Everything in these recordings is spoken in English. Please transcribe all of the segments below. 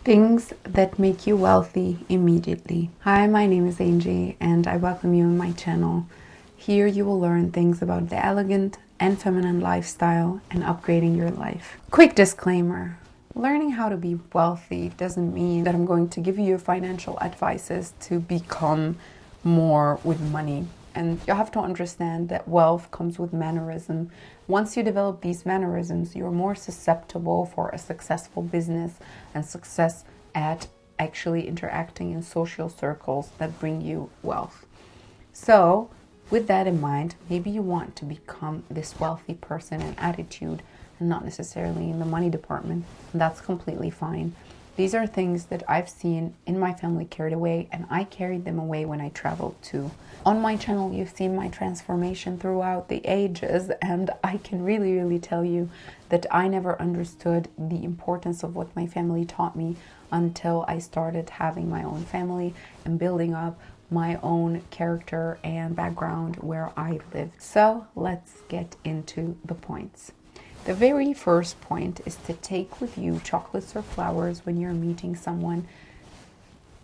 Things that make you wealthy immediately. Hi, my name is Angie and I welcome you on my channel. Here you will learn things about the elegant and feminine lifestyle and upgrading your life. Quick disclaimer. Learning how to be wealthy doesn't mean that I'm going to give you financial advices to become more with money. And you have to understand that wealth comes with mannerism. Once you develop these mannerisms, you're more susceptible for a successful business and success at actually interacting in social circles that bring you wealth. So, with that in mind, maybe you want to become this wealthy person in attitude and not necessarily in the money department, and that's completely fine. These are things that I've seen in my family carried away, and I carried them away when I traveled too. On my channel, you've seen my transformation throughout the ages, and I can really tell you that I never understood the importance of what my family taught me until I started having my own family and building up my own character and background where I lived. So let's get into the points. The very first point is to take with you chocolates or flowers when you're meeting someone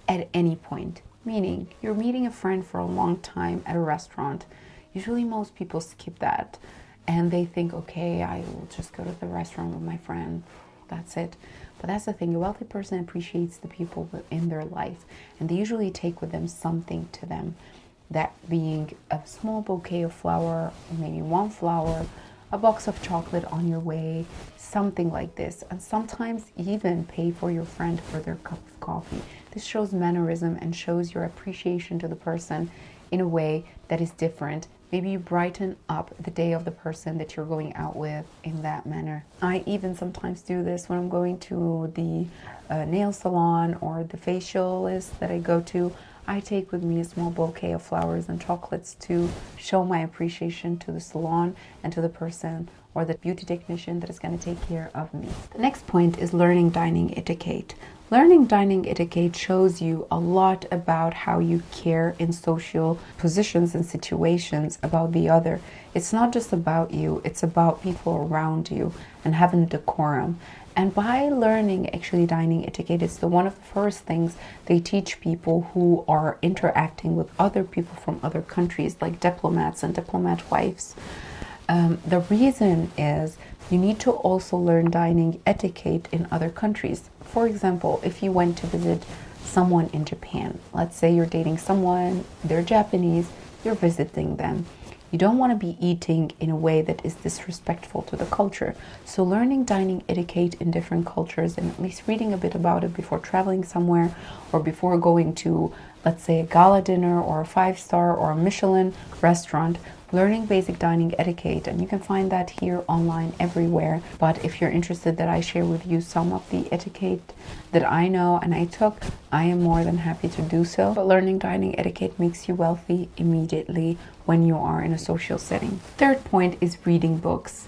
at any point. Meaning, you're meeting a friend for a long time at a restaurant. Usually most people skip that and they think, okay, I will just go to the restaurant with my friend. That's it. But that's the thing, a wealthy person appreciates the people in their life, and they usually take with them something to them. That being a small bouquet of flower, maybe one flower, a box of chocolate on your way, something like this. And sometimes even pay for your friend for their cup of coffee. This shows mannerism and shows your appreciation to the person in a way that is different. Maybe you brighten up the day of the person that you're going out with in that manner. I even sometimes do this when I'm going to the nail salon or the facialist that I go to. I take with me a small bouquet of flowers and chocolates to show my appreciation to the salon and to the person or the beauty technician that is going to take care of me. The next point is learning dining etiquette. Learning dining etiquette shows you a lot about how you care in social positions and situations about the other. It's not just about you, it's about people around you and having decorum. And by learning actually dining etiquette, it's one of the first things they teach people who are interacting with other people from other countries, like diplomats and diplomat wives. The reason is you need to also learn dining etiquette in other countries. For example, if you went to visit someone in Japan, let's say you're dating someone, they're Japanese, you're visiting them. You don't want to be eating in a way that is disrespectful to the culture. So learning dining etiquette in different cultures and at least reading a bit about it before traveling somewhere or before going to, let's say, a gala dinner or a 5-star or a Michelin restaurant, learning basic dining etiquette, and you can find that here online everywhere. But if you're interested that I share with you some of the etiquette that I know and I took, I am more than happy to do so. But learning dining etiquette makes you wealthy immediately when you are in a social setting. Third point is reading books.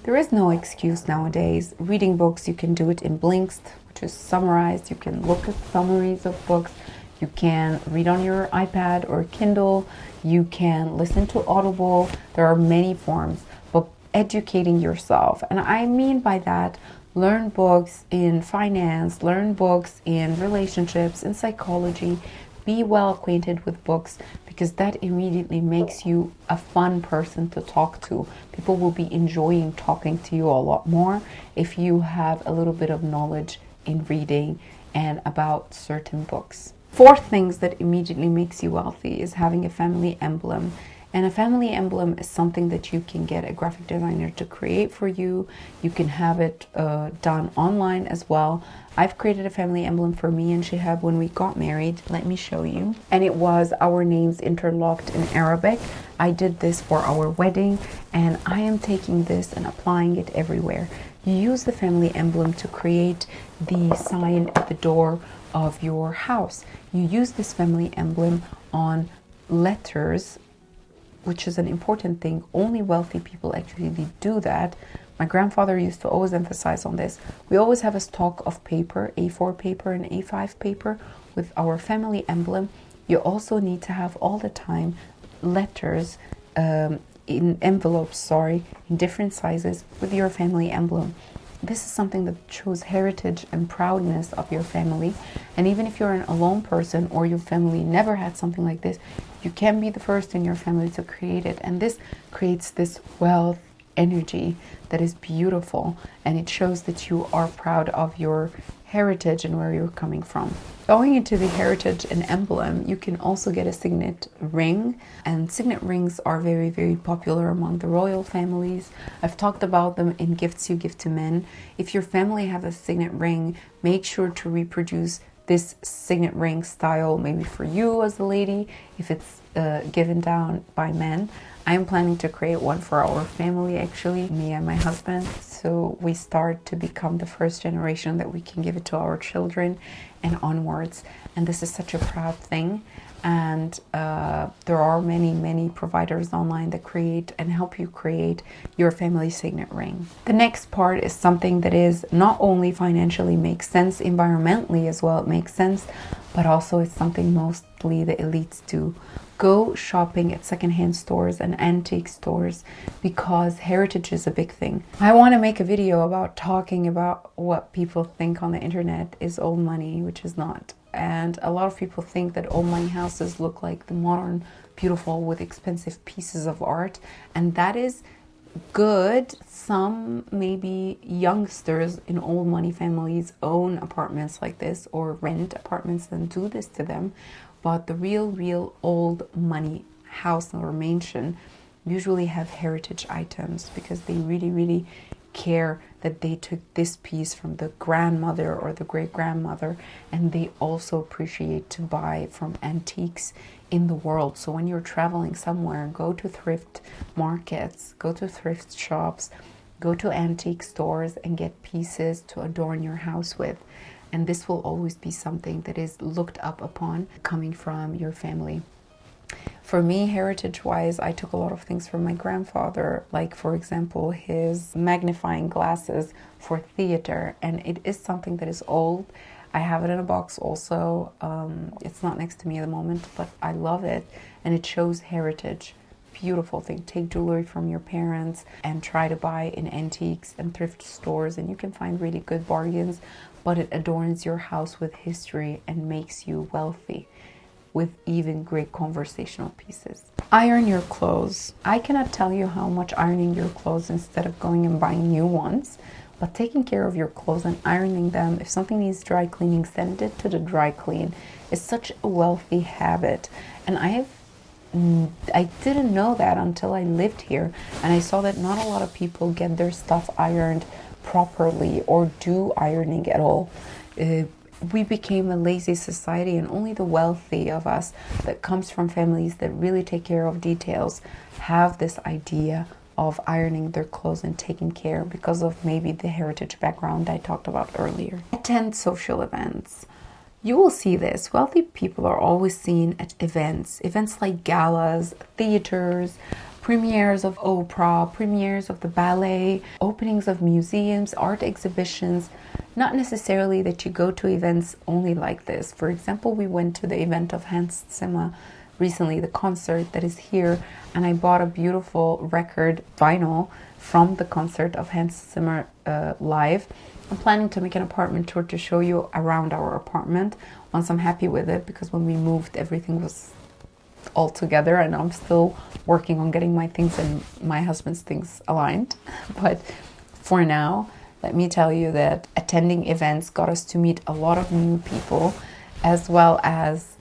There is no excuse nowadays. Reading books, you can do it in blinks, which is summarized. You can look at summaries of books. You can read on your iPad or Kindle. You can listen to Audible. There are many forms, but educating yourself. And I mean by that, learn books in finance, learn books in relationships, in psychology. Be well acquainted with books because that immediately makes you a fun person to talk to. People will be enjoying talking to you a lot more if you have a little bit of knowledge in reading and about certain books. Fourth things that immediately makes you wealthy is having a family emblem. And a family emblem is something that you can get a graphic designer to create for you. You can have it done online as well. I've created a family emblem for me and Shihab when we got married. Let me show you. And it was our names interlocked in Arabic. I did this for our wedding and I am taking this and applying it everywhere. You use the family emblem to create the sign at the door of your house. You use this family emblem on letters, which is an important thing. Only wealthy people actually do that. My grandfather used to always emphasize on this. We always have a stock of paper, A4 paper and A5 paper with our family emblem. You also need to have all the time letters in envelopes, in different sizes with your family emblem. this is something that shows heritage and proudness of your family. And even if you're an alone person or your family never had something like this, you can be the first in your family to create it. And this creates this wealth energy that is beautiful, and it shows that you are proud of your heritage and where you're coming from. Going into the heritage and emblem, you can also get a signet ring, and signet rings are very, very popular among the royal families. I've talked about them in gifts you give to men. If your family have a signet ring, make sure to reproduce this signet ring style, maybe for you as a lady, if it's given down by men. I'm planning to create one for our family, actually, me and my husband. So we start to become the first generation that we can give it to our children and onwards. And this is such a proud thing. And there are many, many providers online that create and help you create your family signet ring. The next part is something that is not only financially makes sense, environmentally as well, it makes sense, but also it's something mostly the elites do. Go shopping at secondhand stores and antique stores, because heritage is a big thing. I want to make a video about talking about what people think on the internet is old money, which is not. And a lot of people think that old money houses look like the modern, beautiful, with expensive pieces of art. And that is good. Some maybe youngsters in old money families own apartments like this or rent apartments and do this to them. But the real old money house or mansion usually have heritage items, because they really care that they took this piece from the grandmother or the great-grandmother, and they also appreciate to buy from antiques in the world. So when you're traveling somewhere, go to thrift markets, go to thrift shops, go to antique stores and get pieces to adorn your house with. And this will always be something that is looked up upon coming from your family. For me, heritage-wise, I took a lot of things from my grandfather, like, for example, his magnifying glasses for theater. And it is something that is old. I have it in a box also. It's not next to me at the moment, but I love it. And it shows heritage. Beautiful thing. Take jewelry from your parents and try to buy in antiques and thrift stores, and you can find really good bargains, but it adorns your house with history and makes you wealthy with even great conversational pieces. Iron your clothes. I cannot tell you how much ironing your clothes instead of going and buying new ones, but taking care of your clothes and ironing them. If something needs dry cleaning, send it to the dry clean. It's such a wealthy habit. And I didn't know that until I lived here, and I saw that not a lot of people get their stuff ironed properly or do ironing at all. We became a lazy society, and only the wealthy of us that comes from families that really take care of details have this idea of ironing their clothes and taking care, because of maybe the heritage background I talked about earlier. Attend social events. You will see this. Wealthy people are always seen at events like galas, theaters, premieres of opera, premieres of the ballet, openings of museums, art exhibitions. Not necessarily that you go to events only like this. For example, we went to the event of Hans Zimmer recently, the concert that is here, and I bought a beautiful record vinyl from the concert of Hans Zimmer live. I'm planning to make an apartment tour to show you around our apartment once I'm happy with it, because when we moved, everything was all together, and I'm still working on getting my things and my husband's things aligned. But for now, let me tell you that attending events got us to meet a lot of new people, as well as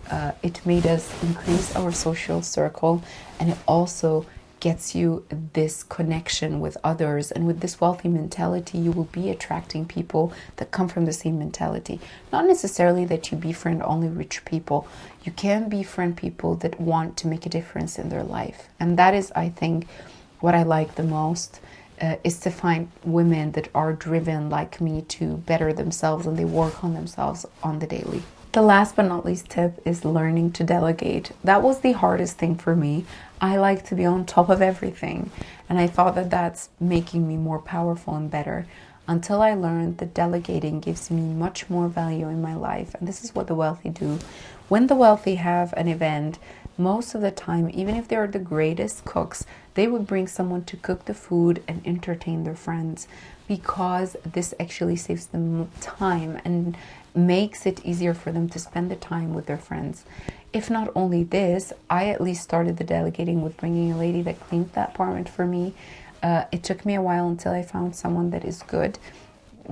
it made us increase our social circle, and it also gets you this connection with others. And with this wealthy mentality, you will be attracting people that come from the same mentality. Not necessarily that you befriend only rich people. You can befriend people that want to make a difference in their life. And that is, I think, what I like the most, is to find women that are driven like me to better themselves, and they work on themselves on the daily. The last but not least tip is learning to delegate. That was the hardest thing for me. I like to be on top of everything, and I thought that that's making me more powerful and better, until I learned that delegating gives me much more value in my life. And this is what the wealthy do. When the wealthy have an event, most of the time, even if they're the greatest cooks, they would bring someone to cook the food and entertain their friends, because this actually saves them time and makes it easier for them to spend the time with their friends. If not only this, I at least started the delegating with bringing a lady that cleaned that apartment for me. It took me a while until I found someone that is good,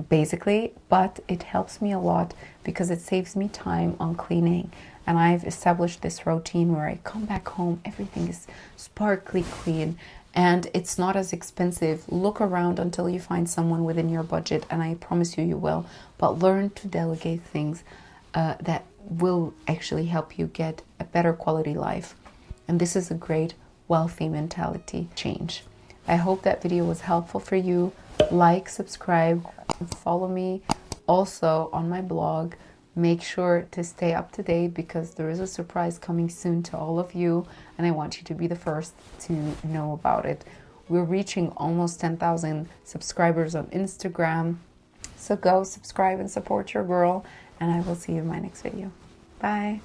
basically, but it helps me a lot because it saves me time on cleaning. And I've established this routine where I come back home, everything is sparkly clean, and it's not as expensive. Look around until you find someone within your budget, and I promise you, you will. But learn to delegate things that will actually help you get a better quality life. And this is a great wealthy mentality change. I hope that video was helpful for you. Like, subscribe, and follow me also on my blog. Make sure to stay up to date because there is a surprise coming soon to all of you, and I want you to be the first to know about it. We're reaching almost 10,000 subscribers on Instagram, so go subscribe and support your girl, and I will see you in my next video. Bye.